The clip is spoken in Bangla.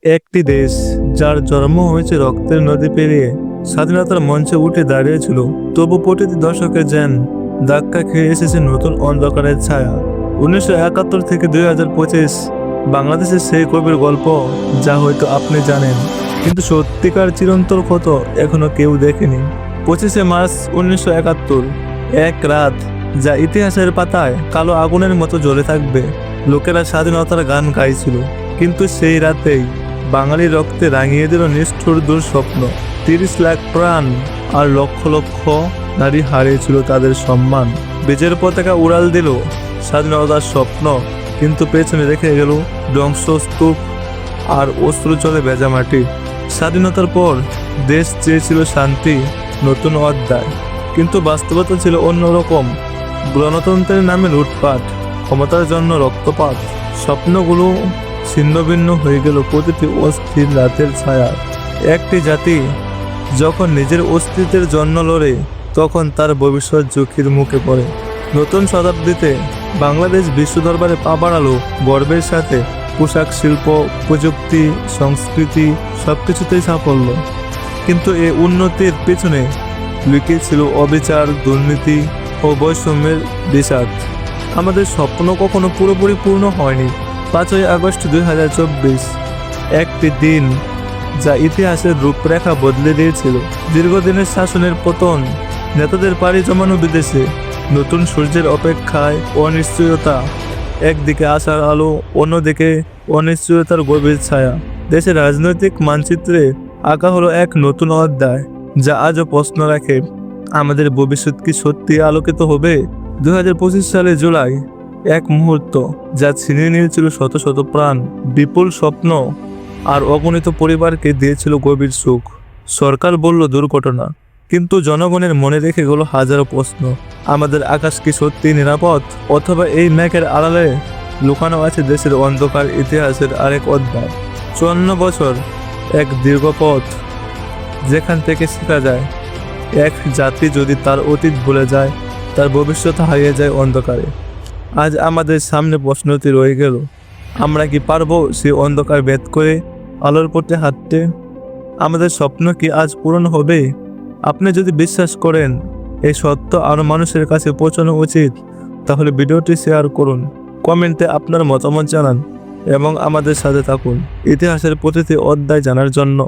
একটি দেশ যার জন্ম হয়েছে রক্তের নদী পেরিয়ে স্বাধীনতার মঞ্চে উঠে দাঁড়িয়েছিল, তবু প্রতিটি দশকে যেন ধাক্কা খেয়ে এসেছে নতুন অন্ধকারের ছায়া। 1971 থেকে 2025 বাংলাদেশের সেই কবির গল্প, যা হয়তো আপনি জানেন, কিন্তু সত্যিকার চিরন্তর ক্ষত এখনো কেউ দেখেনি। 25শে মার্চ 1971, এক রাত যা ইতিহাসের পাতায় কালো আগুনের মতো জ্বলে থাকবে। লোকেরা স্বাধীনতার গান গাইছিল, কিন্তু সেই রাতেই বাঙালি রক্তে রাঙিয়ে দিল নিষ্ঠুর দুঃস্বপ্ন। 30 লাখ প্রাণ আর লক্ষ লক্ষ নারী হারিয়েছিল তাদের সম্মান। বিজয়ের পতাকা উড়াল দিল স্বাধীনতার স্বপ্ন, কিন্তু পেছনে রেখে গেল ধ্বংসস্তূপ আর অশ্রু জলে ভেজা মাটি। স্বাধীনতার পর দেশ চেয়েছিল শান্তি, নতুন অধ্যায়, কিন্তু বাস্তবতা ছিল অন্যরকম। গণতন্ত্রের নামে লুটপাট, ক্ষমতার জন্য রক্তপাত, স্বপ্নগুলো ছিন্ন ভিন্ন হয়ে গেল প্রতিটি অস্থির রাতের ছায়ায়। একটি জাতি যখন নিজের অস্তিত্বের জন্য লড়ে, তখন তার ভবিষ্যৎ ঝুঁকির মুখে পড়ে। নতুন শতাব্দীতে বাংলাদেশ বিশ্ব দরবারে পা বাড়ালো গর্বের সাথে। পোশাক শিল্প, প্রযুক্তি, সংস্কৃতি সবকিছুতেই সাফল্য, কিন্তু এই উন্নতির পেছনে লুকিয়ে ছিল অবিচার, দুর্নীতি ও বৈষম্যের বিষাদ। আমাদের স্বপ্ন কখনো পুরোপুরি পূর্ণ হয়নি। 5ই আগস্ট 2024, একটি দিন যা ইতিহাসের রূপরেখা বদলে দিয়েছিল। দীর্ঘদিনের শাসনের পতন, নেতাদের পাড়ি জমানো বিদেশে, নতুন সূর্যের অপেক্ষায় অনিশ্চয়তা। একদিকে আশার আলো, অন্যদিকে অনিশ্চয়তার গভীর ছায়া। দেশের রাজনৈতিক মানচিত্রে আঁকা হলো এক নতুন অধ্যায়, যা আজও প্রশ্ন রাখে, আমাদের ভবিষ্যৎ কি সত্যি আলোকিত হবে? 2025 সালে জুলাই, এক মুহূর্ত যা ছিনিয়ে নিয়েছিল শত শত প্রাণ, বিপুল স্বপ্ন আর অগণিত পরিবারকে দিয়েছিল গভীর সুখ। সরকার বলল দুর্ঘটনা, কিন্তু জনগণের মনে রেখে গেল হাজারো প্রশ্ন। আমাদের আকাশ কি সত্যি নিরাপদ, অথবা এই মেঘের আড়ালে লুকানো আছে দেশের অন্ধকার ইতিহাসের আরেক অধ্যায়? 54 বছর, এক দীর্ঘ পথ, যেখান থেকে শেখা যায় এক জাতি যদি তার অতীত ভুলে যায়, তার ভবিষ্যৎ হারিয়ে যায় অন্ধকারে। আজ আমাদের সামনে প্রশ্নটি রয়ে গেল, আমরা কি পারবো সেই অন্ধকার ভেদ করে আলোর পথে হাঁটতে? আমাদের স্বপ্ন কি আজ পূরণ হবে? আপনি যদি বিশ্বাস করেন এই সত্য আরও মানুষের কাছে পৌঁছানো উচিত, তাহলে ভিডিওটি শেয়ার করুন, কমেন্টে আপনার মতামত জানান এবং আমাদের সাথে থাকুন ইতিহাসের প্রতিটি অধ্যায় জানার জন্য।